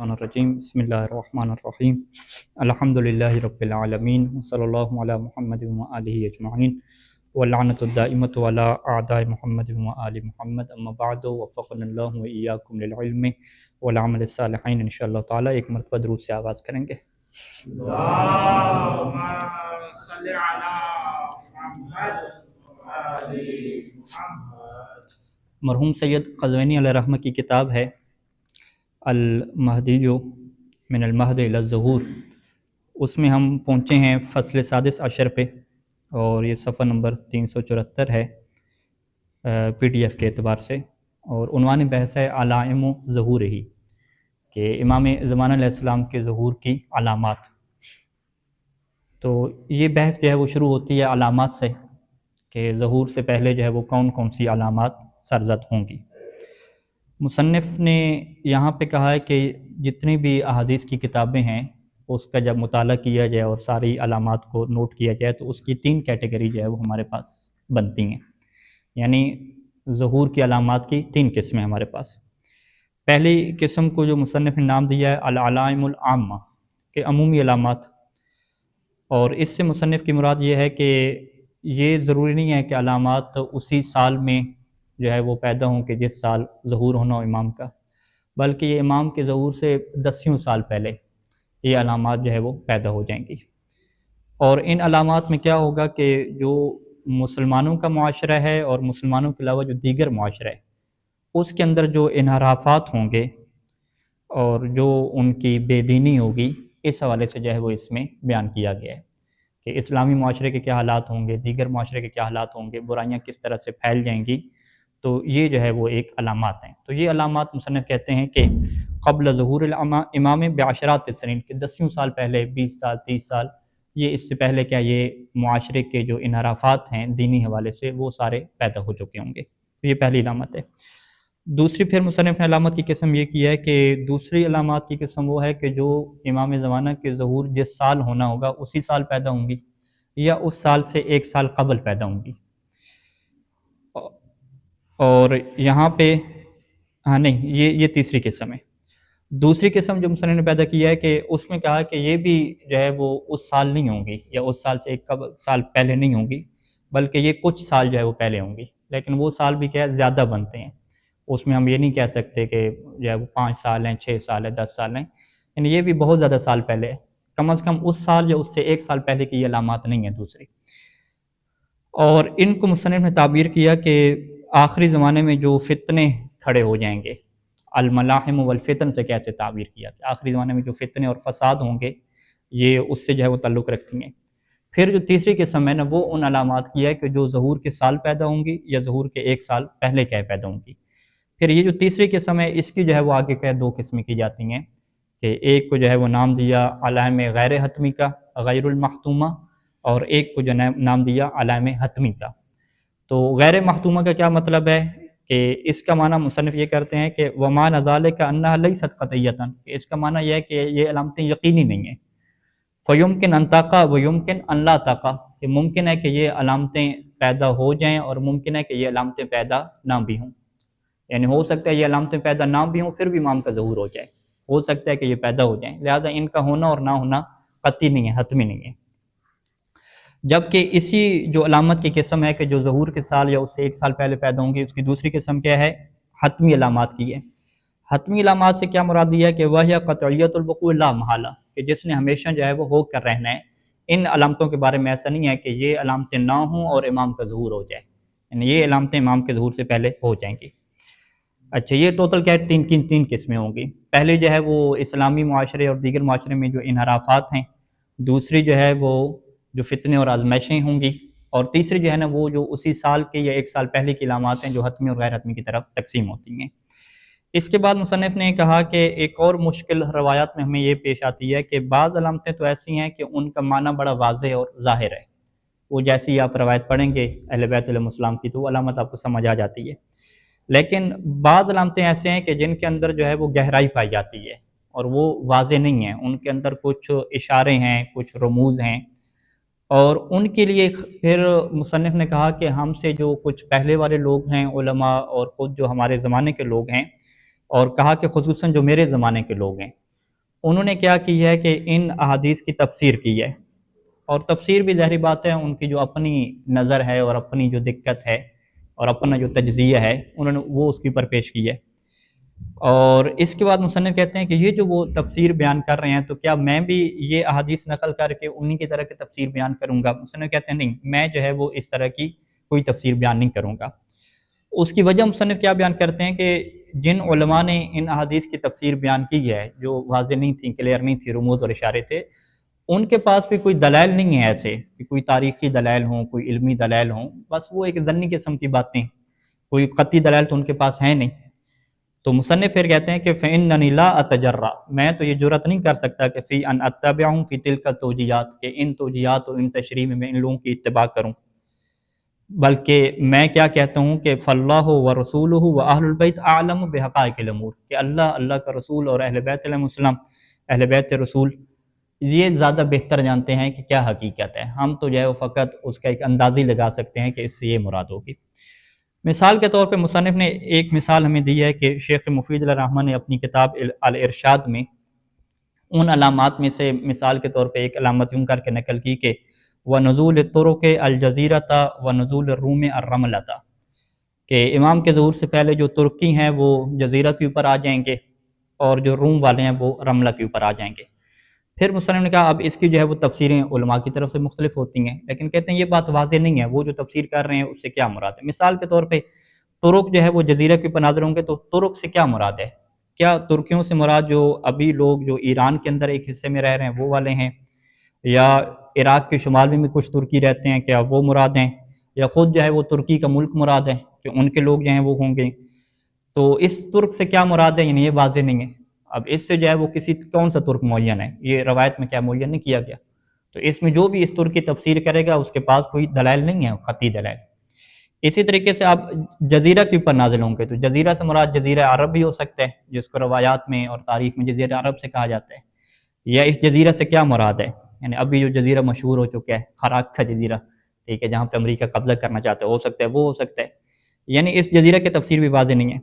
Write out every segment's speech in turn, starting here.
الرجیم بسم اللہ الرحمن الرحیم الحمدللہ رب العالمین صلی اللہ علی محمد وآلہ اجمعین واللعنۃ الدائمۃ علی اعداء محمد وآل محمد اما بعد وفقنا اللہ وإیاکم للعلم والعمل الصالحین انشاءاللہ تعالی۔ ایک مرتبہ درود سے آغاز کریں گے۔ اللہم صلی علی محمد وآل محمد۔ مرحوم سید قزوینی علیہ رحمہ کی کتاب ہے المہدی من المہد الی الظہور، اس میں ہم پہنچے ہیں فصل سادس عشر پہ، اور یہ صفحہ نمبر 374 ہے پی ڈی ایف کے اعتبار سے، اور عنوان بحث ہے علائم ظہور ہی، کہ امام زمانہ علیہ السلام کے ظہور کی علامات۔ تو یہ بحث جو ہے وہ شروع ہوتی ہے علامات سے، کہ ظہور سے پہلے جو ہے وہ کون کون سی علامات سرزد ہوں گی۔ مصنف نے یہاں پہ کہا ہے کہ جتنی بھی احادیث کی کتابیں ہیں اس کا جب مطالعہ کیا جائے اور ساری علامات کو نوٹ کیا جائے تو اس کی 3 کیٹیگری جو ہے وہ ہمارے پاس بنتی ہیں، یعنی ظہور کی علامات کی 3 قسمیں ہمارے پاس۔ پہلی قسم کو جو مصنف نے نام دیا ہے العلائم العامہ، کہ عمومی علامات، اور اس سے مصنف کی مراد یہ ہے کہ یہ ضروری نہیں ہے کہ علامات اسی سال میں جو ہے وہ پیدا ہوں کہ جس سال ظہور ہونا ہو امام کا، بلکہ یہ امام کے ظہور سے 10 سال پہلے یہ علامات جو ہے وہ پیدا ہو جائیں گی۔ اور ان علامات میں کیا ہوگا کہ جو مسلمانوں کا معاشرہ ہے اور مسلمانوں کے علاوہ جو دیگر معاشرہ ہے اس کے اندر جو انحرافات ہوں گے اور جو ان کی بے دینی ہوگی، اس حوالے سے جو ہے وہ اس میں بیان کیا گیا ہے کہ اسلامی معاشرے کے کیا حالات ہوں گے، دیگر معاشرے کے کیا حالات ہوں گے، برائیاں کس طرح سے پھیل جائیں گی۔ تو یہ جو ہے وہ ایک علامات ہیں۔ تو یہ علامات مصنف کہتے ہیں کہ قبل ظہور امام بعشرات السنین، کہ 10 سال پہلے، 20 سال، 30 سال، یہ اس سے پہلے کیا یہ معاشرے کے جو انحرافات ہیں دینی حوالے سے وہ سارے پیدا ہو چکے ہوں گے۔ تو یہ پہلی علامت ہے۔ دوسری پھر مصنف نے علامت کی قسم یہ کی ہے کہ دوسری علامات کی قسم وہ ہے کہ جو امام زمانہ کے ظہور جس سال ہونا ہوگا اسی سال پیدا ہوں گی، یا اس سال سے 1 سال قبل پیدا ہوں گی۔ اور یہاں پہ نہیں، یہ تیسری قسم ہے۔ دوسری قسم جو مصنف نے پیدا کی ہے کہ اس میں کہا کہ یہ بھی جو ہے وہ اس سال نہیں ہوں گی، یا اس سال سے 1 سال پہلے نہیں ہوں گی، بلکہ یہ کچھ سال جو ہے وہ پہلے ہوں گی، لیکن وہ سال بھی کیا ہے زیادہ بنتے ہیں۔ اس میں ہم یہ نہیں کہہ سکتے کہ جو ہے وہ 5 سال ہیں، 6 سال ہیں، 10 سال ہیں، یعنی یہ بھی بہت زیادہ سال پہلے ہے۔ کم از کم اس سال یا اس سے 1 سال پہلے کی یہ علامات نہیں ہیں دوسری۔ اور ان کو مصنف نے تعبیر کیا کہ آخری زمانے میں جو فتنے کھڑے ہو جائیں گے، الملاحم والفتن سے کیسے تعبیر کیا کہ آخری زمانے میں جو فتنے اور فساد ہوں گے یہ اس سے جو ہے وہ تعلق رکھتی ہیں۔ پھر جو تیسری قسم ہے نا وہ ان علامات کی ہے کہ جو ظہور کے سال پیدا ہوں گی یا ظہور کے 1 سال پہلے کیا پیدا ہوں گی۔ پھر یہ جو تیسری قسم ہے اس کی جو ہے وہ آگے کیا 2 قسمیں کی جاتی ہیں، کہ ایک کو جو ہے وہ نام دیا علائم غیر حتمی کا، غیر المحتومہ، اور ایک کو جو نام دیا علائم حتمی کا۔ تو غیر محتومہ کا کیا مطلب ہے کہ اس کا معنی مصنف یہ کرتے ہیں کہ وَمَا ذَلِكَ أَنَّهَا لَيْسَتْ قَطْعِيَّةً، کہ اس کا معنی یہ ہے کہ یہ علامتیں یقینی نہیں ہیں۔ فَيُمْكِنْ أَن تَقَعَ وَيُمْكِنْ أَن لَا تَقَعَ، کہ ممکن ہے کہ یہ علامتیں پیدا ہو جائیں اور ممکن ہے کہ یہ علامتیں پیدا نہ بھی ہوں، یعنی ہو سکتا ہے یہ علامتیں پیدا نہ بھی ہوں پھر بھی امام کا ظہور ہو جائے، ہو سکتا ہے کہ یہ پیدا ہو جائیں، لہذا ان کا ہونا اور نہ ہونا قطعی نہیں ہے، حتمی نہیں ہے۔ جبکہ اسی جو علامت کی قسم ہے کہ جو ظہور کے سال یا اس سے 1 سال پہلے پیدا ہوں گی، اس کی دوسری قسم کیا ہے؟ حتمی علامات کی ہے۔ حتمی علامات سے کیا مراد ہے کہ وَهِيَ قَطْعِيَّةُ الْوُقُوعِ لَا مَحَالَةَ، کہ جس نے ہمیشہ جو ہے وہ ہو کر رہنا ہے۔ ان علامتوں کے بارے میں ایسا نہیں ہے کہ یہ علامتیں نہ ہوں اور امام کا ظہور ہو جائے، یعنی یہ علامتیں امام کے ظہور سے پہلے ہو جائیں گی۔ اچھا، یہ ٹوٹل کیا 3 قسمیں ہوں گی۔ پہلی جو ہے وہ اسلامی معاشرے اور دیگر معاشرے میں جو انحرافات ہیں، دوسری جو ہے وہ جو فتنے اور آزمائشیں ہوں گی، اور تیسری جو ہے نا وہ جو اسی سال کے یا 1 سال پہلے کی علامات ہیں جو حتمی اور غیر حتمی کی طرف تقسیم ہوتی ہیں۔ اس کے بعد مصنف نے کہا کہ ایک اور مشکل روایات میں ہمیں یہ پیش آتی ہے کہ بعض علامتیں تو ایسی ہیں کہ ان کا معنی بڑا واضح اور ظاہر ہے، وہ جیسی آپ روایت پڑھیں گے اہل بیت علیہ السلام کی تو وہ علامت آپ کو سمجھ آ جاتی ہے، لیکن بعض علامتیں ایسے ہیں کہ جن کے اندر جو ہے وہ گہرائی پائی جاتی ہے اور وہ واضح نہیں ہیں، ان کے اندر کچھ اشارے ہیں، کچھ رموز ہیں، اور ان کے لیے پھر مصنف نے کہا کہ ہم سے جو کچھ پہلے والے لوگ ہیں علماء اور خود جو ہمارے زمانے کے لوگ ہیں، اور کہا کہ خصوصاً جو میرے زمانے کے لوگ ہیں، انہوں نے کیا کی ہے کہ ان احادیث کی تفسیر کی ہے، اور تفسیر بھی ظاہری بات ہے ان کی جو اپنی نظر ہے اور اپنی جو دقت ہے اور اپنا جو تجزیہ ہے انہوں نے وہ اس کے اوپر پیش کی ہے۔ اور اس کے بعد مصنف کہتے ہیں کہ یہ جو وہ تفسیر بیان کر رہے ہیں تو کیا میں بھی یہ احادیث نقل کر کے انہی کی طرح کی تفسیر بیان کروں گا؟ مصنف کہتے ہیں نہیں، میں جو ہے وہ اس طرح کی کوئی تفسیر بیان نہیں کروں گا۔ اس کی وجہ مصنف کیا بیان کرتے ہیں کہ جن علماء نے ان احادیث کی تفسیر بیان کی ہے جو واضح نہیں تھی، کلیئر نہیں تھی، رموز اور اشارے تھے، ان کے پاس بھی کوئی دلائل نہیں ہے ایسے کہ کوئی تاریخی دلائل ہوں، کوئی علمی دلائل ہوں، بس وہ ایک ظنی قسم کی باتیں، کوئی قطعی دلائل تو ان کے پاس ہے نہیں۔ تو مصنف پھر کہتے ہیں کہ فإننی لا اتجرأ، میں تو یہ جرأت نہیں کر سکتا کہ فی ان اتبعہم فی تلک التوجیہات، کہ ان توجیہات اور ان تشریح میں ان لوگوں کی اتباع کروں، بلکہ میں کیا کہتا ہوں کہ فاللہ ورسولہ واہل البیت اعلم بحقائق الامور، کہ اللہ کا رسول اور اہل بیت علیہ السلام، اہل بیت رسول یہ زیادہ بہتر جانتے ہیں کہ کیا حقیقت ہے، ہم تو جو ہے وہ فقط اس کا ایک اندازی لگا سکتے ہیں کہ اس سے یہ مراد ہوگی۔ مثال کے طور پہ مصنف نے ایک مثال ہمیں دی ہے کہ شیخ مفید علیہ الرحمٰن نے اپنی کتاب الارشاد میں ان علامات میں سے مثال کے طور پہ ایک علامت یوں کر کے نقل کی کہ وَنُزُولِ الطُّرُقِ الْجَزِيرَةَ وَنُزُولِ الرُّومِ الرَّمْلَةَ، کہ امام کے ظہور سے پہلے جو ترکی ہیں وہ جزیرہ کے اوپر آ جائیں گے اور جو روم والے ہیں وہ رملہ کے اوپر آ جائیں گے۔ پھر مصنف نے کہا اب اس کی جو ہے وہ تفسیریں علماء کی طرف سے مختلف ہوتی ہیں، لیکن کہتے ہیں یہ بات واضح نہیں ہے، وہ جو تفسیر کر رہے ہیں اس سے کیا مراد ہے۔ مثال کے طور پہ ترک جو ہے وہ جزیرہ کے اوپر نازل ہوں گے، تو ترک سے کیا مراد ہے؟ کیا ترکیوں سے مراد جو ابھی لوگ جو ایران کے اندر ایک حصے میں رہ رہے ہیں وہ والے ہیں، یا عراق کے شمال میں بھی کچھ ترکی رہتے ہیں، کیا وہ مراد ہیں، یا خود جو ہے وہ ترکی کا ملک مراد ہے کہ ان کے لوگ جو ہیں وہ ہوں گے؟ تو اس ترک سے کیا مراد ہے، یعنی یہ واضح نہیں ہے۔ اب اس سے جو ہے وہ کسی کون سا ترک معین ہے، یہ روایت میں کیا معین نہیں کیا گیا، تو اس میں جو بھی اس ترک کی تفسیر کرے گا اس کے پاس کوئی دلائل نہیں ہے، قطعی دلائل۔ اسی طریقے سے آپ جزیرہ کے اوپر نازل ہوں گے تو جزیرہ سے مراد جزیرہ عرب بھی ہو سکتا ہے، جس کو روایات میں اور تاریخ میں جزیرہ عرب سے کہا جاتا ہے، یا اس جزیرہ سے کیا مراد ہے، یعنی ابھی جو جزیرہ مشہور ہو چکا ہے خراک کا جزیرہ، ٹھیک ہے، جہاں پہ امریکہ قبضہ کرنا چاہتا ہے، ہو سکتا ہے وہ ہو سکتا ہے، یعنی اس جزیرہ کی تفسیر بھی واضح نہیں ہے۔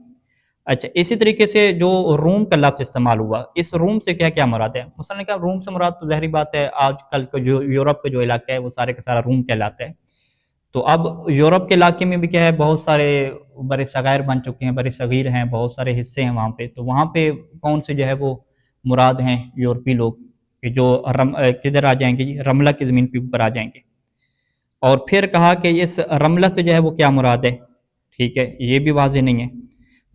اچھا، اسی طریقے سے جو روم کا لفظ استعمال ہوا، اس روم سے کیا کیا مراد ہے؟ مثلا کہ روم سے مراد تو ظاہری بات ہے آج کل کا جو یورپ کا جو علاقہ ہے وہ سارے کا سارا روم کہلاتا ہے۔ تو اب یورپ کے علاقے میں بھی کیا ہے، بہت سارے بر صغیر بن چکے ہیں، بر صغیر ہیں، بہت سارے حصے ہیں وہاں پہ، تو وہاں پہ کون سے جو ہے وہ مراد ہیں یورپی لوگ کہ جو کدھر آ جائیں گے جی، رملہ کی زمین پہ اوپر آ جائیں گے۔ اور پھر کہا کہ اس رملہ سے جو ہے وہ کیا مراد ہے، ٹھیک ہے، یہ بھی واضح نہیں ہے۔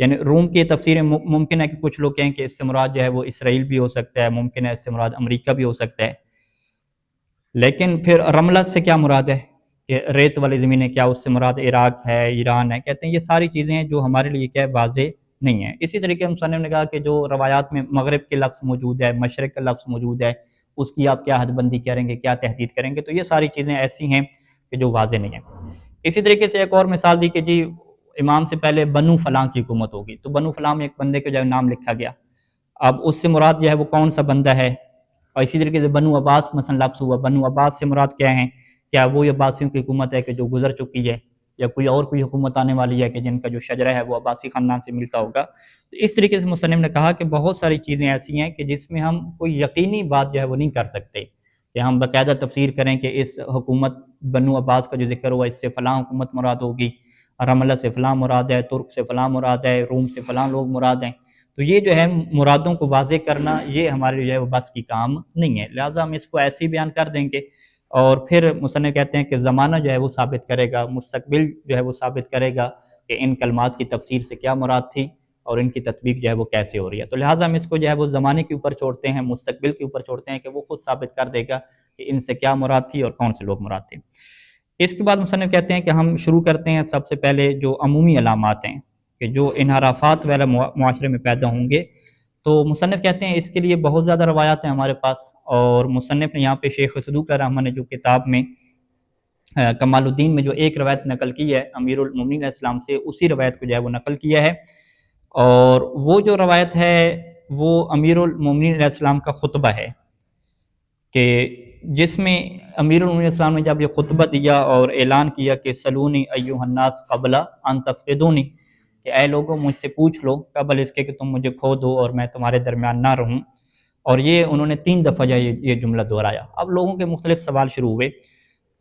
یعنی روم کی تفسیریں ممکن ہے کہ کچھ لوگ کہیں کہ اس سے مراد جو ہے وہ اسرائیل بھی ہو سکتا ہے، ممکن ہے اس سے مراد امریکہ بھی ہو سکتا ہے، لیکن پھر رملہ سے کیا مراد ہے کہ ریت والی زمینیں، کیا اس سے مراد عراق ہے، ایران ہے؟ کہتے ہیں یہ ساری چیزیں ہیں جو ہمارے لیے کیا ہے واضح نہیں ہیں۔ اسی طریقے مصنف نے کہا کہ جو روایات میں مغرب کے لفظ موجود ہے، مشرق کا لفظ موجود ہے، اس کی آپ کیا حد بندی کریں گے، کیا تحدید کریں گے؟ تو یہ ساری چیزیں ایسی ہیں کہ جو واضح نہیں ہیں۔ اسی طریقے سے ایک اور مثال دی کہ جی امام سے پہلے بنو فلاں کی حکومت ہوگی، تو بنو فلاں میں ایک بندے کا جو ہے نام لکھا گیا، اب اس سے مراد جو ہے وہ کون سا بندہ ہے؟ اور اسی طریقے سے بنو عباس مثلا لفظ ہوا، بنو عباس سے مراد کیا ہیں؟ کیا وہ عباسیوں کی حکومت ہے کہ جو گزر چکی ہے، یا کوئی اور کوئی حکومت آنے والی ہے کہ جن کا جو شجرہ ہے وہ عباسی خاندان سے ملتا ہوگا؟ تو اس طریقے سے مصنف نے کہا کہ بہت ساری چیزیں ایسی ہیں کہ جس میں ہم کوئی یقینی بات جو ہے وہ نہیں کر سکتے کہ ہم باقاعدہ تفسیر کریں کہ اس حکومت بنو عباس کا جو ذکر ہوا اس سے فلاں حکومت مراد ہوگی، رملہ سے فلاں مراد ہے، ترک سے فلاں مراد ہے، روم سے فلاں لوگ مراد ہیں۔ تو یہ جو ہے مرادوں کو واضح کرنا یہ ہمارے لیے جو ہے وہ بس کی کام نہیں ہے، لہٰذا ہم اس کو ایسے ہی بیان کر دیں گے۔ اور پھر مصنف کہتے ہیں کہ زمانہ جو ہے وہ ثابت کرے گا، مستقبل جو ہے وہ ثابت کرے گا کہ ان کلمات کی تفسیر سے کیا مراد تھی اور ان کی تطبیق جو ہے وہ کیسے ہو رہی ہے۔ تو لہٰذا ہم اس کو جو ہے وہ زمانے کے اوپر چھوڑتے ہیں، مستقبل کے اوپر چھوڑتے ہیں کہ وہ خود ثابت کر دے گا کہ ان سے کیا مراد تھی اور کون سے لوگ مراد تھے۔ اس کے بعد مصنف کہتے ہیں کہ ہم شروع کرتے ہیں سب سے پہلے جو عمومی علامات ہیں کہ جو انحرافات والا معاشرے میں پیدا ہوں گے، تو مصنف کہتے ہیں اس کے لیے بہت زیادہ روایات ہیں ہمارے پاس، اور مصنف نے یہاں پہ شیخ صدوق الرحمٰن نے جو کتاب میں کمال الدین میں جو ایک روایت نقل کی ہے امیر المومنین علیہ السلام سے، اسی روایت کو جو ہے وہ نقل کیا ہے، اور وہ جو روایت ہے وہ امیر المومنین علیہ السلام کا خطبہ ہے، کہ جس میں امیر المومنین علیہ السلام نے جب یہ خطبہ دیا اور اعلان کیا کہ سلونی ایھا الناس قبل ان تفقدونی، کہ اے لوگوں مجھ سے پوچھ لو قبل اس کے کہ تم مجھے کھو دو اور میں تمہارے درمیان نہ رہوں، اور یہ انہوں نے 3 دفعہ جو ہے یہ جملہ دہرایا۔ اب لوگوں کے مختلف سوال شروع ہوئے،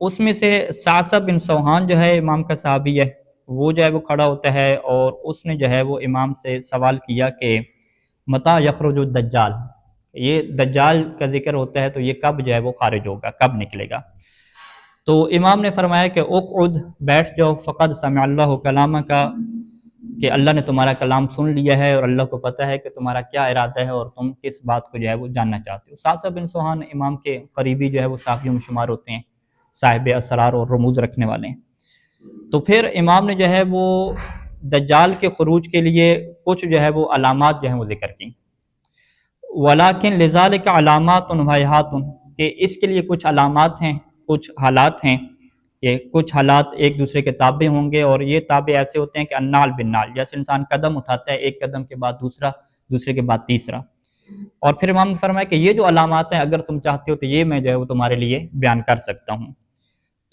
اس میں سے سعصع بن سوحان جو ہے امام کا صحابی ہے، وہ جو ہے وہ کھڑا ہوتا ہے اور اس نے جو ہے وہ امام سے سوال کیا کہ متى یخرج الدجال، یہ دجال کا ذکر ہوتا ہے تو یہ کب جو ہے وہ خارج ہوگا، کب نکلے گا؟ تو امام نے فرمایا کہ اقعد، بیٹھ جاؤ، فقد سمع اللہ کلامک، کہ اللہ نے تمہارا کلام سن لیا ہے اور اللہ کو پتہ ہے کہ تمہارا کیا ارادہ ہے اور تم کس بات کو جو ہے وہ جاننا چاہتے ہو۔ سعصع بن سوحان امام کے قریبی جو ہے وہ صحابیوں میں شمار ہوتے ہیں، صاحب اسرار اور رموز رکھنے والے ہیں۔ تو پھر امام نے جو ہے وہ دجال کے خروج کے لیے کچھ جو ہے وہ علامات جو ہیں وہ ذکر کی، ولیکن لذالک علامات وہیہات، کہ اس کے لیے کچھ علامات ہیں، کچھ حالات ہیں، کہ کچھ حالات ایک دوسرے کے تابع ہوں گے، اور یہ تابع ایسے ہوتے ہیں کہ النال بالنال، جیسے انسان قدم اٹھاتا ہے ایک قدم کے بعد دوسرا، دوسرے کے بعد تیسرا۔ اور پھر امام نے فرمایا کہ یہ جو علامات ہیں اگر تم چاہتے ہو تو یہ میں جو ہے وہ تمہارے لیے بیان کر سکتا ہوں۔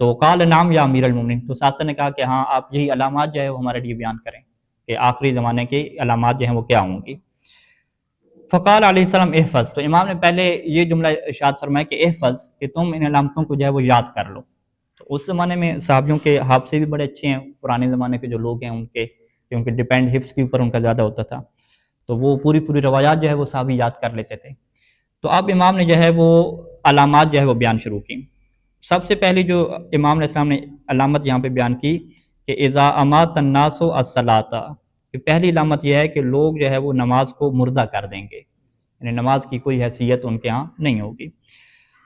تو قال نعم یا امیر المومنین، تو سعصع نے کہا کہ ہاں آپ یہی علامات جو ہے وہ ہمارے لیے بیان کریں کہ آخری زمانے کی علامات جو ہیں وہ کیا ہوں گی۔ فقال علیہ السلام احفظ، تو امام نے پہلے یہ جملہ ارشاد فرمایا کہ احفظ، کہ تم ان علامتوں کو جو ہے وہ یاد کر لو۔ تو اس زمانے میں صحابیوں کے حافظے بھی بڑے اچھے ہیں، پرانے زمانے کے جو لوگ ہیں ان کے، کیونکہ ڈیپینڈ حفظ کے اوپر ان کا زیادہ ہوتا تھا، تو وہ پوری روایات جو ہے وہ صحابی یاد کر لیتے تھے۔ تو اب امام نے جو ہے وہ علامات جو ہے وہ بیان شروع کی۔ سب سے پہلی جو امام علیہ السلام نے علامت یہاں پہ بیان کی کہ اذا امات الناس الصلاۃ، کہ پہلی علامت یہ ہے کہ لوگ جو ہے وہ نماز کو مردہ کر دیں گے، یعنی نماز کی کوئی حیثیت ان کے ہاں نہیں ہوگی۔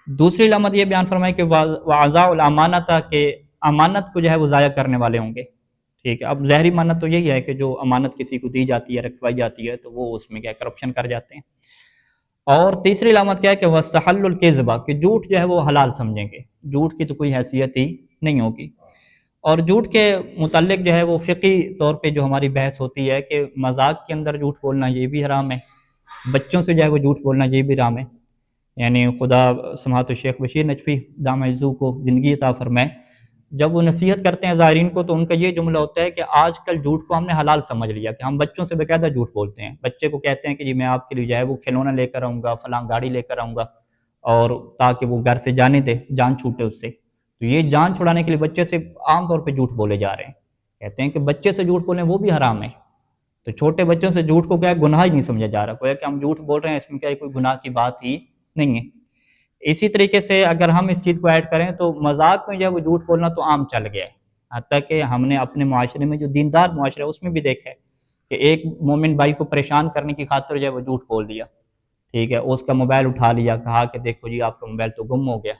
دوسری علامت یہ بیان فرمائی کہ وَأَضَاعُوا الْأَمَانَةَ، کہ امانت کو جو ہے وہ ضائع کرنے والے ہوں گے۔ ٹھیک ہے، اب ظاہری امانت تو یہی ہے کہ جو امانت کسی کو دی جاتی ہے، رکھوائی جاتی ہے، تو وہ اس میں کیا کرپشن کر جاتے ہیں۔ اور تیسری علامت کیا ہے کہ وَاسْتَحَلُّوا الْكِذْبَ، کہ جھوٹ جو ہے وہ حلال سمجھیں گے، جھوٹ کی تو کوئی حیثیت ہی نہیں ہوگی۔ اور جھوٹ کے متعلق جو ہے وہ فقہی طور پہ جو ہماری بحث ہوتی ہے کہ مذاق کے اندر جھوٹ بولنا یہ بھی حرام ہے، بچوں سے جو ہے وہ جھوٹ بولنا یہ بھی حرام ہے۔ یعنی خدا سماحت الشیخ بشیر نجفی دامہ عزو کو زندگی عطا فرمائے، جب وہ نصیحت کرتے ہیں زائرین کو تو ان کا یہ جملہ ہوتا ہے کہ آج کل جھوٹ کو ہم نے حلال سمجھ لیا، کہ ہم بچوں سے باقاعدہ جھوٹ بولتے ہیں، بچے کو کہتے ہیں کہ جی میں آپ کے لیے جو ہے وہ کھلونا لے کر آؤں گا، فلاں گاڑی لے کر آؤں گا، اور تاکہ وہ گھر سے جانے دے، جان چھوٹے اس سے۔ تو یہ جان چھڑانے کے لیے بچے سے عام طور پہ جھوٹ بولے جا رہے ہیں، کہتے ہیں کہ بچے سے جھوٹ بولیں وہ بھی حرام ہے۔ تو چھوٹے بچوں سے جھوٹ کو کیا گناہ ہی نہیں سمجھا جا رہا، کوئی کہ ہم جھوٹ بول رہے ہیں، اس میں کیا کوئی گناہ کی بات ہی نہیں ہے۔ اسی طریقے سے اگر ہم اس چیز کو ایڈ کریں تو مذاق میں جو ہے وہ جھوٹ بولنا تو عام چل گیا ہے، حتیٰ کہ ہم نے اپنے معاشرے میں جو دیندار معاشرہ ہے اس میں بھی دیکھا ہے کہ ایک مومن بھائی کو پریشان کرنے کی خاطر جو ہے وہ جھوٹ بول دیا، ٹھیک ہے، اس کا موبائل اٹھا لیا، کہا کہ دیکھو جی آپ کا موبائل تو گم ہو گیا،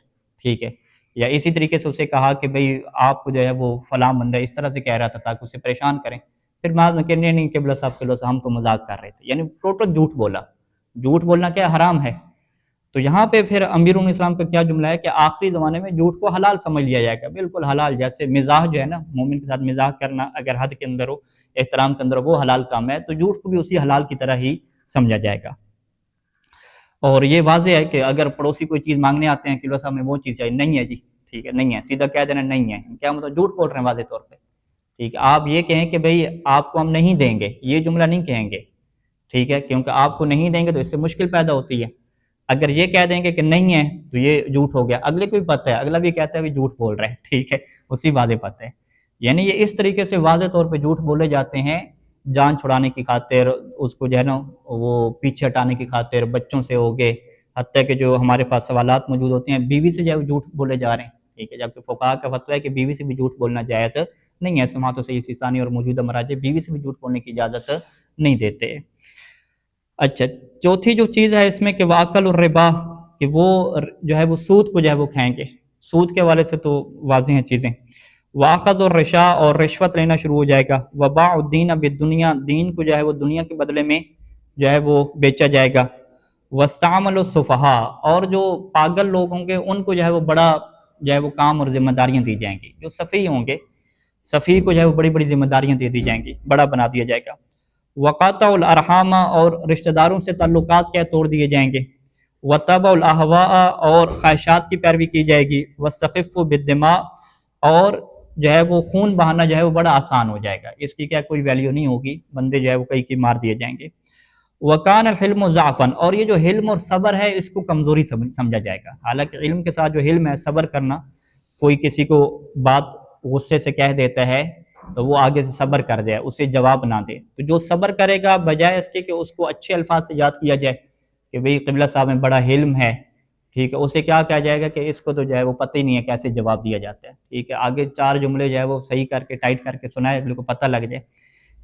ٹھیک ہے، یا اسی طریقے سے اسے کہا کہ بھئی آپ کو جو ہے وہ فلاں بندہ اس طرح سے کہہ رہا تھا تاکہ اسے پریشان کریں، پھر بعد میں کہنے نہیں قبلہ صاحب ہم تو مذاق کر رہے تھے، یعنی ٹوٹل جھوٹ بولا۔ جھوٹ بولنا کیا حرام ہے۔ تو یہاں پہ پھر امیر الاسلام کا کیا جملہ ہے کہ آخری زمانے میں جھوٹ کو حلال سمجھ لیا جائے گا، بالکل حلال، جیسے مزاح جو ہے نا، مومن کے ساتھ مزاح کرنا اگر حد کے اندر ہو، احترام کے اندر ہو، وہ حلال کام ہے، تو جھوٹ کو بھی اسی حلال کی طرح ہی سمجھا جائے گا۔ اور یہ واضح ہے کہ اگر پڑوسی کوئی چیز مانگنے آتے ہیں کہ لو صاحب میں وہ چیز چاہیے، نہیں ہے جی، ٹھیک ہے نہیں ہے، سیدھا کہہ دینا نہیں ہے، کیا مطلب جھوٹ بول رہے ہیں واضح طور پہ، ٹھیک ہے۔ آپ یہ کہیں کہ بھئی آپ کو ہم نہیں دیں گے، یہ جملہ نہیں کہیں گے، ٹھیک ہے، کیونکہ آپ کو نہیں دیں گے تو اس سے مشکل پیدا ہوتی ہے۔ اگر یہ کہہ دیں گے کہ نہیں ہے تو یہ جھوٹ ہو گیا، اگلے کو بھی پتہ ہے، اگلا بھی کہتا ہے بھی جھوٹ بول رہے ہیں، ٹھیک ہے، اسی واضح پتہ ہے۔ یعنی یہ اس طریقے سے واضح طور پہ جھوٹ بولے جاتے ہیں جان چھڑانے کی خاطر، اس کو جو ہے نا وہ پیچھے ہٹانے کی خاطر، بچوں سے ہو گئے، حتیٰ کہ جو ہمارے پاس سوالات موجود ہوتے ہیں بیوی سے جو ہے جھوٹ بولے جا رہے ہیں، ٹھیک ہے، جبکہ فقہاء کا فتویٰ ہے کہ بیوی سے بھی جھوٹ بولنا جائز نہیں ہے، سماعت و صحیح ثانی اور موجودہ مراجع بیوی سے بھی جھوٹ بولنے کی اجازت نہیں دیتے۔ اچھا، چوتھی جو چیز ہے اس میں کہ واکل الربا، کہ وہ جو ہے وہ سود کو جو ہے وہ کھائیں گے، سود کے حوالے سے تو واضح ہیں چیزیں۔ واخذ الرشا، اور رشوت لینا شروع ہو جائے گا۔ وباع الدین بالدنیا، دین کو جو ہے وہ دنیا کے بدلے میں جو ہے وہ بیچا جائے گا۔ واستعمل السفہاء، اور جو پاگل لوگ ہوں گے ان کو جو ہے وہ بڑا جو ہے وہ کام اور ذمہ داریاں دی جائیں گی، جو سفیہ ہوں گے، سفیہ کو جو ہے وہ بڑی بڑی ذمہ داریاں دے دی جائیں گی، بڑا بنا دیا جائے گا۔ وقاطع الارحام، اور رشتہ داروں سے تعلقات کیا توڑ دیے جائیں گے۔ وتبع الاہواء، اور خواہشات کی پیروی کی جائے گی۔ واستخف بالدماء، اور جو ہے وہ خون بہانا جو ہے وہ بڑا آسان ہو جائے گا، اس کی کیا کوئی ویلیو نہیں ہوگی، بندے جو ہے وہ کئی کی مار دیے جائیں گے۔ وکان الحلم ضعفا، اور یہ جو حلم اور صبر ہے اس کو کمزوری سمجھا جائے گا، حالانکہ علم کے ساتھ جو حلم ہے صبر کرنا، کوئی کسی کو بات غصے سے کہہ دیتا ہے تو وہ آگے سے صبر کر جائے، اسے جواب نہ دے، تو جو صبر کرے گا بجائے اس کے کہ اس کو اچھے الفاظ سے یاد کیا جائے کہ بھئی قبلہ صاحب میں بڑا حلم ہے، ٹھیک ہے، اسے کیا کہا جائے گا کہ اس کو تو جو ہے وہ پتہ ہی نہیں ہے کیسے جواب دیا جاتا ہے، ٹھیک ہے، آگے 4 جملے جو ہے وہ صحیح کر کے ٹائٹ کر کے سنائے، اگلے کو پتہ لگ جائے،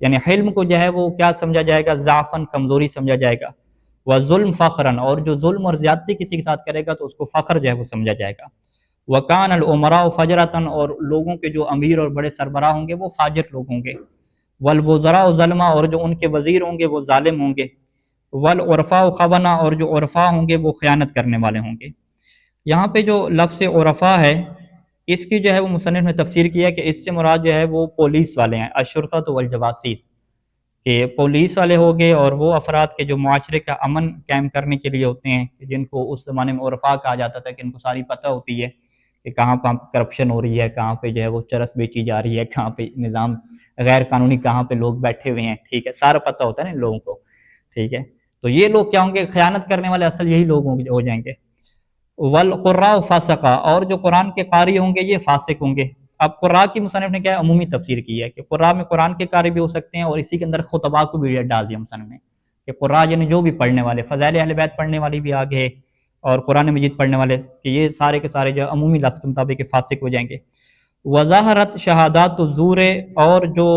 یعنی حلم کو جو ہے وہ کیا سمجھا جائے گا، ضعفاً، کمزوری سمجھا جائے گا، وظلم فخراً، اور جو ظلم اور زیادتی کسی کے ساتھ کرے گا تو اس کو فخر جو ہے وہ سمجھا جائے گا، وکان العمراء فجرتاً، اور لوگوں کے جو امیر اور بڑے سربراہ ہوں گے وہ فاجر لوگ ہوں گے، والوزراء ظلما، اور جو ان کے وزیر ہوں گے وہ ظالم ہوں گے، والعرفاء خونہ، اور جو عرفاء ہوں گے وہ خیانت کرنے والے ہوں گے۔ یہاں پہ جو لفظ عرفاء ہے اس کی جو ہے وہ مصنف نے تفسیر کیا ہے کہ اس سے مراد جو ہے وہ پولیس والے ہیں، الشرطۃ والجواسیس، کہ پولیس والے ہو گئے اور وہ افراد کے جو معاشرے کا امن قائم کرنے کے لیے ہوتے ہیں، جن کو اس زمانے میں عرفاء کہا جاتا تھا، کہ ان کو ساری پتہ ہوتی ہے کہ کہاں پہ کرپشن ہو رہی ہے، کہاں پہ جو ہے وہ چرس بیچی جا رہی ہے، کہاں پہ نظام غیر قانونی، کہاں پہ لوگ بیٹھے ہوئے ہیں، ٹھیک ہے، سارا پتہ ہوتا ہے نا ان لوگوں کو، ٹھیک ہے، تو یہ لوگ کیا ہوں گے، خیانت کرنے والے اصل یہی لوگ ہو جائیں گے۔ والقراء فاسقہ، اور جو قرآن کے قاری ہوں گے یہ فاسق ہوں گے۔ اب قراء کی مصنف نے کیا ہے، عمومی تفسیر کی ہے کہ قراء میں قرآن کے قاری بھی ہو سکتے ہیں، اور اسی کے اندر خطباء کو بھی ڈال دیا مصنف نے کہ قراء یعنی جو بھی پڑھنے والے، فضائل اہل بیت پڑھنے والی بھی آگے ہے، اور قرآن مجید پڑھنے والے، کہ یہ سارے کے سارے جو عمومی لفظ کے مطابق فاسق ہو جائیں گے۔ وظاہرت شہادات الزور، اور جو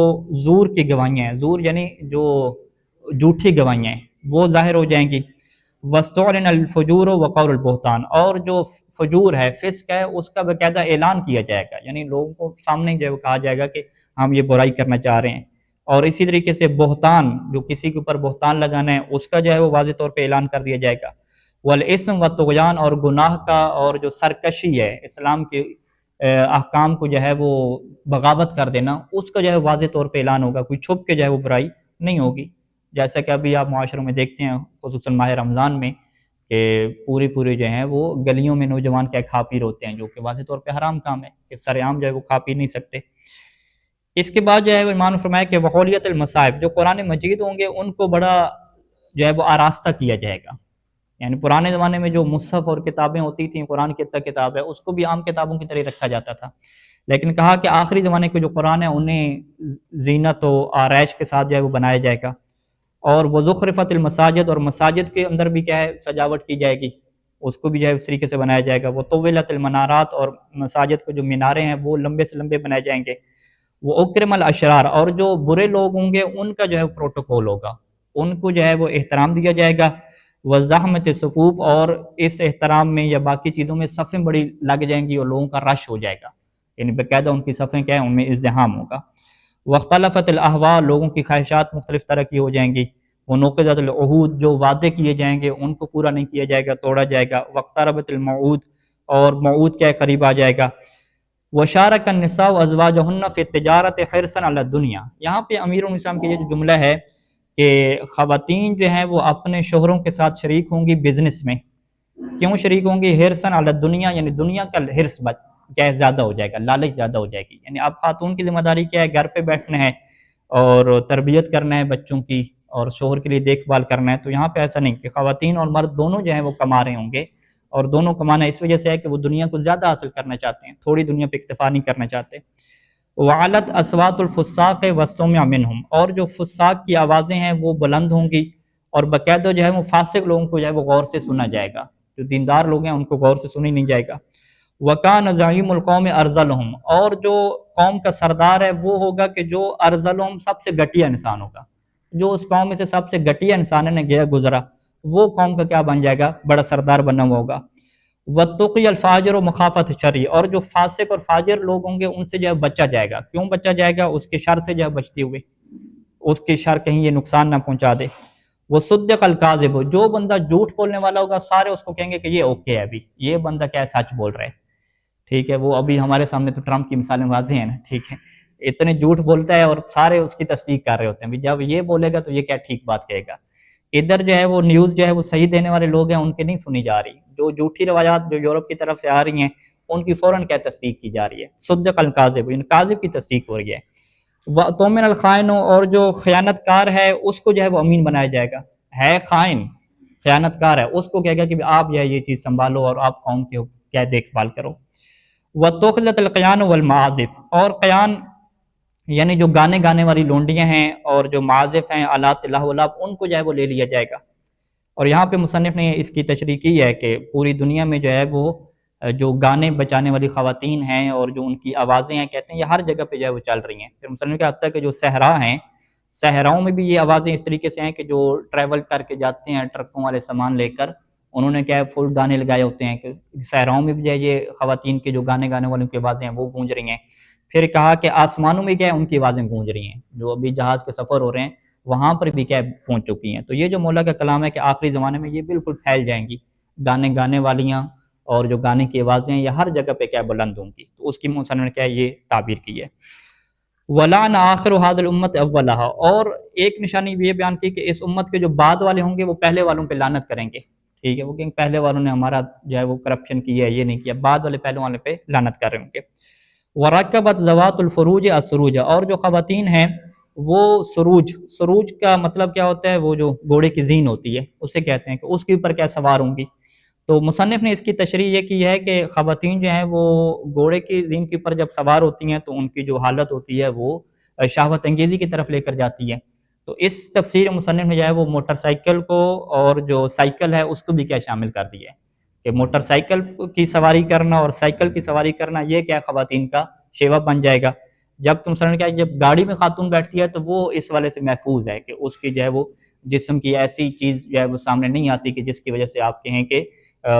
زور کی گواہیاں ہیں، زور یعنی جو جھوٹی گواہیاں ہیں وہ ظاہر ہو جائیں گی۔ وَاسْتُعْلِنَ الْفُجُورُ وَقَوْلُ الْبُہْتَانُ، اور جو فجور ہے، فسق ہے، اس کا باقاعدہ اعلان کیا جائے گا، یعنی لوگوں کو سامنے جو ہے وہ کہا جائے گا کہ ہم یہ برائی کرنا چاہ رہے ہیں۔ اور اسی طریقے سے بہتان، جو کسی کے اوپر بہتان لگانا ہے، اس کا جو ہے وہ واضح طور پہ اعلان کر دیا جائے گا۔ والاسم والطغیان، اور گناہ کا اور جو سرکشی ہے، اسلام کے احکام کو جو ہے وہ بغاوت کر دینا، اس کا جو ہے واضح طور پہ اعلان ہوگا، کوئی چھپ کے جو ہے وہ برائی نہیں ہوگی، جیسا کہ ابھی آپ معاشروں میں دیکھتے ہیں، خصوصاً ماہ رمضان میں، کہ پوری جو ہیں وہ گلیوں میں نوجوان کیا کھا پی ہوتے ہیں، جو کہ واضح طور پہ حرام کام ہے، کہ سر عام جو ہے وہ کھا پی نہیں سکتے۔ اس کے بعد جو ہے وہ امام نے فرمایا کہ وحولیت المصائب، جو قرآن مجید ہوں گے ان کو بڑا جو ہے وہ آراستہ کیا جائے گا، یعنی پرانے زمانے میں جو مصحف اور کتابیں ہوتی تھیں، قرآن کی کتاب ہے، اس کو بھی عام کتابوں کی طرح رکھا جاتا تھا، لیکن کہا کہ آخری زمانے کے جو قرآن ہے انہیں زینت و آرائش کے ساتھ جو ہے وہ بنایا جائے گا۔ اور وزخرفت المساجد، اور مساجد کے اندر بھی کیا ہے سجاوٹ کی جائے گی، اس کو بھی جو ہے اس طریقے سے بنایا جائے گا۔ وہ طولت المنارات، اور مساجد کے جو مینارے ہیں وہ لمبے سے لمبے بنائے جائیں گے۔ وہ اکرم الاشرار، اور جو برے لوگ ہوں گے ان کا جو ہے پروٹوکول ہوگا، ان کو جو ہے وہ احترام دیا جائے گا۔ وزحمت صفوف، اور اس احترام میں یا باقی چیزوں میں صفیں بڑی لگ جائیں گی اور لوگوں کا رش ہو جائے گا، یعنی باقاعدہ ان کی صفیں کیا ہیں، ان میں ازدحام ہوگا۔ واختلفت الاہواء، لوگوں کی خواہشات مختلف طرح کی ہو جائیں گی۔ ونقضت العہود، جو وعدے کیے جائیں گے ان کو پورا نہیں کیا جائے گا، توڑا جائے گا۔ واقتربت الموعود، اور موعود کیا قریب آ جائے گا۔ وشارک النساء ازواجہن فی التجارت حرصا علی الدنیا، یہاں پہ امیر الاسلام کی یہ جو جملہ ہے کہ خواتین جو ہیں وہ اپنے شوہروں کے ساتھ شریک ہوں گی بزنس میں، کیوں شریک ہوں گی، حرصا علی الدنیا، یعنی دنیا کا حرص کیا ہے زیادہ ہو جائے گا، لالچ زیادہ ہو جائے گی، یعنی اب خاتون کی ذمہ داری کیا ہے، گھر پہ بیٹھنا ہے اور تربیت کرنا ہے بچوں کی، اور شوہر کے لیے دیکھ بھال کرنا ہے۔ تو یہاں پہ ایسا نہیں کہ خواتین اور مرد دونوں جو ہیں وہ کما رہے ہوں گے، اور دونوں کمانا اس وجہ سے ہے کہ وہ دنیا کو زیادہ حاصل کرنا چاہتے ہیں، تھوڑی دنیا پہ اکتفا نہیں کرنا چاہتے۔ وعلت اصوات الفساق واستمع منہم، اور جو فساق کی آوازیں ہیں وہ بلند ہوں گی، اور باقاعدہ جو ہے وہ فاسق لوگوں کو جو ہے وہ غور سے سنا جائے گا، جو دیندار لوگ ہیں ان کو غور سے سنی نہیں جائے گا۔ وَكَانَ زَعِيمُ الْقَوْمِ أَرْذَلُهُمْ، اور جو قوم کا سردار ہے وہ ہوگا کہ جو ارذلہم، سب سے گھٹیا انسان ہوگا، جو اس قوم میں سے سب سے گھٹیا انسان نے گیا گزرا، وہ قوم کا کیا بن جائے گا، بڑا سردار بنا ہوا ہوگا۔ وَاتَّقِيَ الْفَاجِرُ مَخَافَةَ الشَّرِّ، اور جو فاسق اور فاجر لوگ ہوں گے ان سے جو ہے بچا جائے گا، کیوں بچا جائے گا، اس کے شر سے جو ہے بچتے ہوئے، اس کے شر کہیں یہ نقصان نہ پہنچا دے۔ وَصُدِّقَ الْكَاذِبُ، جو بندہ جھوٹ بولنے والا ہوگا سارے اس کو کہیں گے کہ یہ اوکے ہے، ابھی یہ بندہ کیا ہے سچ بول رہا ہے، ٹھیک ہے۔ وہ ابھی ہمارے سامنے تو ٹرمپ کی مثالیں واضح ہیں نا، ٹھیک ہے، اتنے جھوٹ بولتا ہے اور سارے اس کی تصدیق کر رہے ہوتے ہیں، جب یہ بولے گا تو یہ کیا ٹھیک بات کہے گا۔ ادھر جو ہے وہ نیوز جو ہے وہ صحیح دینے والے لوگ ہیں ان کی نہیں سنی جا رہی، جو جھوٹی روایات جو یورپ کی طرف سے آ رہی ہیں ان کی فوراً کیا تصدیق کی جا رہی ہے، صدق الکاذب، ان کاذب کی تصدیق ہو رہی ہے۔ وَتُؤْمِنُ الْخَائِنُ، اور جو خیانت کار ہے اس کو جو ہے وہ امین بنایا جائے گا، ہے خائن، خیانت کار ہے، اس کو کہے گا کہ آپ یہ چیز سنبھالو اور آپ قوم کی کیا دیکھ بھال کرو۔ وَتُخْلَتِ الْقِيَانُ وَالْمَعَازِفُ، اور قیان یعنی جو گانے گانے والی لونڈیاں ہیں اور جو معازف ہیں آلات لہو و لعب، ان کو جو ہے وہ لے لیا جائے گا۔ اور یہاں پہ مصنف نے اس کی تشریح کی ہے کہ پوری دنیا میں جو ہے وہ جو گانے بجانے والی خواتین ہیں اور جو ان کی آوازیں ہیں، کہتے ہیں یہ ہر جگہ پہ جو ہے وہ چل رہی ہیں۔ پھر مصنف کا حتیٰ کہ جو صحرا ہیں، صحراؤں میں بھی یہ آوازیں اس طریقے سے ہیں کہ جو ٹریول کر کے جاتے ہیں ٹرکوں والے سامان لے کر، انہوں نے کیا ہے فل گانے لگائے ہوتے ہیں کہ صحراؤں میں بھی جو ہے یہ خواتین کے جو گانے گانے والوں کی آوازیں ہیں وہ گونج رہی ہیں۔ پھر کہا کہ آسمانوں میں کیا ہے ان کی آوازیں گونج رہی ہیں، جو ابھی جہاز کے سفر ہو رہے ہیں وہاں پر بھی کیا پہنچ چکی ہیں۔ تو یہ جو مولا کا کلام ہے کہ آخری زمانے میں یہ بالکل پھیل جائیں گی، گانے گانے والیاں اور جو گانے کی آوازیں ہیں یہ ہر جگہ پہ کیا بلند ہوں گی۔ تو اس کی مصنف نے کیا یہ تعبیر کی ہے۔ وَلَعْنَ آخِرُ هَذِهِ الْأُمَّةِ أَوَّلَهَا، اور ایک نشانی یہ بیان کی کہ اس امت کے جو بعد والے ہوں گے وہ پہلے والوں پہ لعنت کریں گے، ٹھیک ہے، وہ کہ پہلے والوں نے ہمارا جو ہے وہ کرپشن کی ہے، یہ نہیں کیا، بعد والے پہلے والے پہ لعنت کر رہے ہوں گے۔ وَرَكَّبَتْ ذَوَاتُ الْفُرُوجِ السُّرُوجَ، اور جو خواتین ہیں وہ سروج کا مطلب کیا ہوتا ہے، وہ جو گھوڑے کی زین ہوتی ہے اسے کہتے ہیں، کہ اس کے اوپر کیا سوار ہوں گی۔ تو مصنف نے اس کی تشریح یہ کی ہے کہ خواتین جو ہیں وہ گھوڑے کی زین کے اوپر جب سوار ہوتی ہیں تو ان کی جو حالت ہوتی ہے وہ شہوت انگیزی کی طرف لے کر جاتی ہے۔ تو اس تفسیر مصنف نے جو ہے وہ موٹر سائیکل کو اور جو سائیکل ہے اس کو بھی کیا شامل کر دیا ہے کہ موٹر سائیکل کی سواری کرنا اور سائیکل کی سواری کرنا یہ کیا خواتین کا شیوا بن جائے گا۔ جب تم سمجھ کیا جب گاڑی میں خاتون بیٹھتی ہے تو وہ اس والے سے محفوظ ہے کہ اس کی جو ہے وہ جسم کی ایسی چیز جو ہے وہ سامنے نہیں آتی کہ جس کی وجہ سے آپ کہیں کہ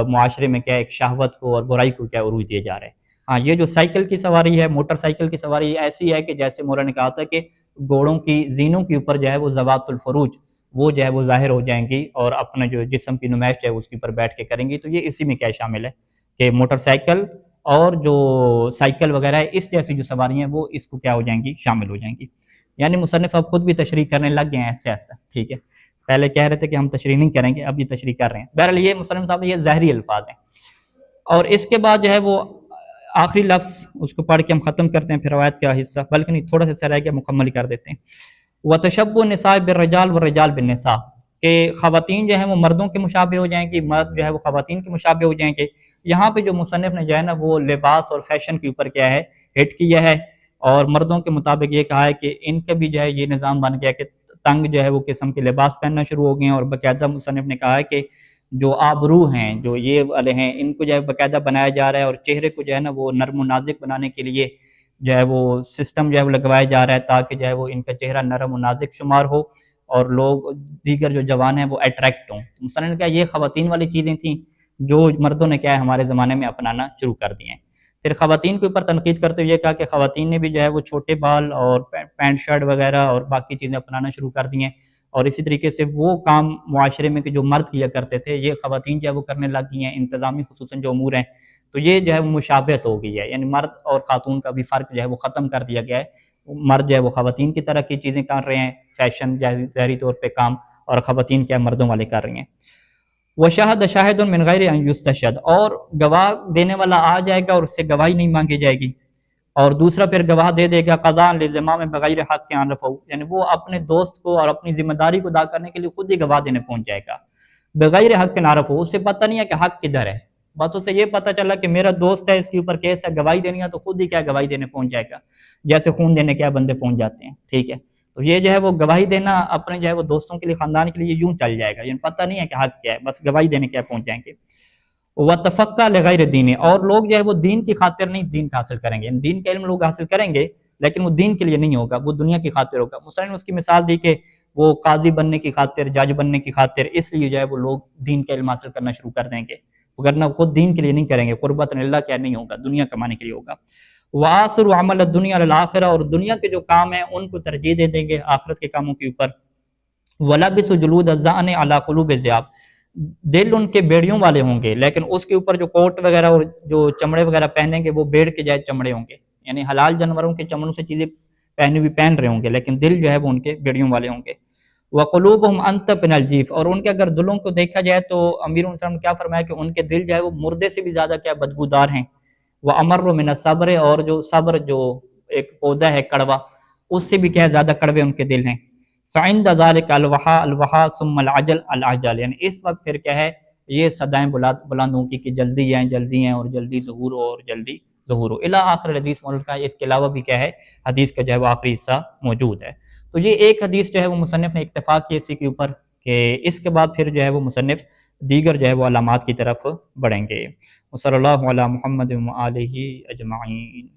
معاشرے میں کیا ایک شہوت کو اور برائی کو کیا عروج دیا جا رہا ہے۔ ہاں، یہ جو سائیکل کی سواری ہے، موٹر سائیکل کی سواری ایسی ہے کہ جیسے مولا نے کہا تھا کہ گھوڑوں کی زینوں کے اوپر جو ہے وہ ذوات الفروج وہ جو ہے وہ ظاہر ہو جائیں گی اور اپنا جو جسم کی نمائش ہے اس کے اوپر بیٹھ کے کریں گی۔ تو یہ اسی میں کیا شامل ہے کہ موٹر سائیکل اور جو سائیکل وغیرہ ہے اس جیسی جو سواریاں ہیں وہ اس کو کیا ہو جائیں گی، شامل ہو جائیں گی۔ یعنی مصنف اب خود بھی تشریح کرنے لگ گئے ہیں ایسے ایسا، ٹھیک ہے، پہلے کہہ رہے تھے کہ ہم تشریح نہیں کریں گے، اب یہ تشریح کر رہے ہیں۔ بہرحال یہ مصنف صاحب یہ ظاہری الفاظ ہیں، اور اس کے بعد جو ہے وہ آخری لفظ اس کو پڑھ کے ہم ختم کرتے ہیں، پھر روایت کا حصہ بلکہ نہیں تھوڑا سا رہ گیا مکمل کر دیتے ہیں۔ وَتَشَبُّ النِّسَاءِ بِالرِّجَالِ وَالرِّجَالِ بِالنِّسَاءِ، کہ خواتین جو ہیں وہ مردوں کے مشابہ ہو جائیں گی، مرد جو ہے وہ خواتین کے مشابہ ہو جائیں گے۔ یہاں پہ جو مصنف نے جو ہے نا وہ لباس اور فیشن کے اوپر کیا ہے ہٹ کیا ہے، اور مردوں کے مطابق یہ کہا ہے کہ ان کا بھی جو ہے یہ نظام بن گیا کہ تنگ جو ہے وہ قسم کے لباس پہننا شروع ہو گئے ہیں، اور باقاعدہ مصنف نے کہا ہے کہ جو آبرو ہیں جو یہ والے ہیں ان کو جو ہے باقاعدہ بنایا جا رہا ہے، اور چہرے کو جو ہے نا وہ نرم و نازک بنانے کے لیے جو ہے وہ سسٹم جو ہے وہ لگوایا جا رہا ہے تاکہ جو ہے وہ ان کا چہرہ نرم و نازک شمار ہو اور لوگ دیگر جو جوان ہیں وہ اٹریکٹ ہوں۔ مثلا نے کہا یہ خواتین والی چیزیں تھیں جو مردوں نے کیا ہے ہمارے زمانے میں اپنانا شروع کر دی ہیں۔ پھر خواتین کے اوپر تنقید کرتے ہوئے یہ کہا کہ خواتین نے بھی جو ہے وہ چھوٹے بال اور پینٹ شرٹ وغیرہ اور باقی چیزیں اپنانا شروع کر دی ہیں، اور اسی طریقے سے وہ کام معاشرے میں کہ جو مرد کیا کرتے تھے یہ خواتین جو ہے وہ کرنے لگ گئی ہیں، انتظامی خصوصاً جو امور ہیں۔ تو یہ جو ہے وہ مشابہت ہو گئی ہے، یعنی مرد اور خاتون کا بھی فرق جو ہے وہ ختم کر دیا گیا ہے۔ مرد جو ہے وہ خواتین کی طرح کی چیزیں کر رہے ہیں، فیشن ظاہری طور پہ کام، اور خواتین کیا مردوں والے کر رہی ہیں۔ وَشَهَدَ شَاهِدٌ مِّن غَيْرِ أَن يُسْتَشْهَدَ، اور گواہ دینے والا آ جائے گا اور اس سے گواہی نہیں مانگی جائے گی، اور دوسرا پھر گواہ دے دے گا قضاء للزمام بغیر حق کے عرفہ، یعنی وہ اپنے دوست کو اور اپنی ذمہ داری کو ادا کرنے کے لیے خود ہی گواہ دینے پہنچ جائے گا۔ بغیر حق کے عرفہ، اسے پتہ نہیں ہے کہ حق کدھر ہے، بس اسے یہ پتہ چلا کہ میرا دوست ہے اس کے اوپر کیس ہے، گواہی دینی ہے تو خود ہی کیا گواہی دینے پہنچ جائے گا، جیسے خون دینے کیا بندے پہنچ جاتے ہیں، ٹھیک ہے۔ تو یہ جو ہے وہ گواہی دینا اپنے جو ہے وہ دوستوں کے لیے، خاندان کے لیے یوں چل جائے گا، یعنی پتہ نہیں ہے کہ حق کیا ہے، بس گواہی دینے کیا پہنچ جائیں گے۔ وَتَفَقَّى لِغَيْرِ دِينِ، اور لوگ جو ہے وہ دین کی خاطر نہیں دین حاصل کریں گے، یعنی دین کا علم لوگ حاصل کریں گے لیکن وہ دین کے لیے نہیں ہوگا، وہ دنیا کی خاطر ہوگا۔ مثلا نے اس کی مثال دی کہ وہ قاضی بننے کی خاطر، جج بننے کی خاطر، اس لیے جو ہے وہ لوگ دین کا علم حاصل کرنا شروع کر دیں گے، ورنہ خود دین کے لیے نہیں کریں گے، قربت اللہ کیا نہیں ہوگا، دنیا کمانے کے لیے ہوگا۔ وَآثِرُ عَمَلَ الدُّنْيَا عَلَى الْآخِرَةِ، اور دنیا کے جو کام ہیں ان کو ترجیح دے دیں گے آخرت کے کاموں کے اوپر۔ وَلَبِسُ جُلُودَ الظَّأْنِ عَلَى قُلُوبِ الذِّئَابِ، دل ان کے بیڑیوں والے ہوں گے لیکن اس کے اوپر جو کوٹ وغیرہ اور جو چمڑے وغیرہ پہنیں گے وہ بیڑ کے جائے چمڑے ہوں گے، یعنی حلال جانوروں کے چمڑوں سے چیزیں پہنی ہوئی پہن رہے ہوں گے لیکن دل جو ہے وہ ان کے بیڑیوں والے ہوں گے۔ وَقُلُوبُهُمْ أَنْتَ مِنَ الْجِيفِ، اور ان کے اگر دلوں کو دیکھا جائے تو امیر نے کیا فرمایا کہ ان کے دل جو ہے وہ مردے سے بھی زیادہ کیا بدبودار ہیں۔ وَأَمَرُّ مِنَ الصَّبْرِ، اور جو صبر جو ایک پودا ہے کڑوا، اس سے بھی کیا زیادہ کڑوے ان کے دل ہیں۔ فعند ذلك الوحا الوحا ثم العجل العجل، یعنی اس وقت پھر کیا ہے یہ صدائیں بلند ہوں کہ جلدی ہیں اور جلدی ظہور ہو اور جلدی ظہور ہو الی آخر حدیث موجود کا. اس کے علاوہ بھی کیا ہے حدیث کا جو ہے وہ آخری حصہ موجود ہے. تو یہ ایک حدیث جو ہے وہ مصنف نے اکتفا کی اسی کے اوپر کہ اس کے بعد پھر جو ہے وہ مصنف دیگر جو ہے وہ علامات کی طرف بڑھیں گے. وصلی اللہ علی محمد و آلہ اجمعین.